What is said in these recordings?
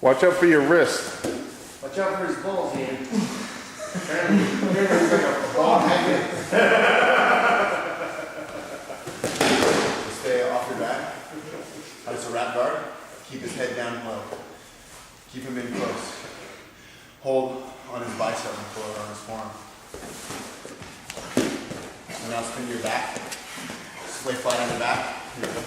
Watch out for your wrist. Watch out for his balls, Ian. Stay off your back. It's a wrap guard. Keep his head down low. Keep him in close. Hold on his bicep and pull it on his forearm. And now spin your back. Just lay flat on your back. Here you go.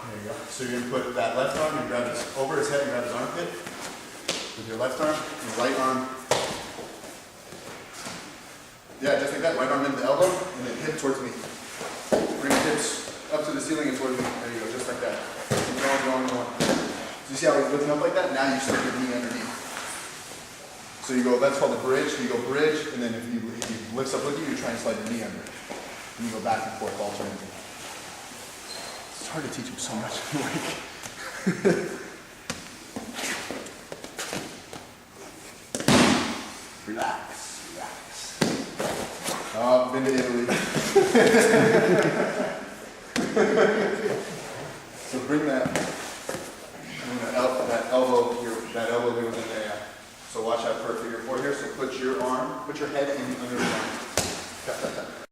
There you go. So you're going to put that left arm and grab his over his head and grab his armpit. With your left arm and right arm. Yeah, just like that. Right arm into the elbow and then hip towards me. Bring your hips up to the ceiling and towards me. There you go, just like that. Going. So you see how he's lifting up like that? Now you slip your knee underneath. So you go, that's called a bridge. So you go bridge, and then if he lifts up with you, you try and slide your knee under. And you go back and forth alternating. It's hard to teach him so much. Relax. Oh, I've been to Italy. So bring that elbow there within there. So watch out for your four here. So put your head in under his arm. Tap.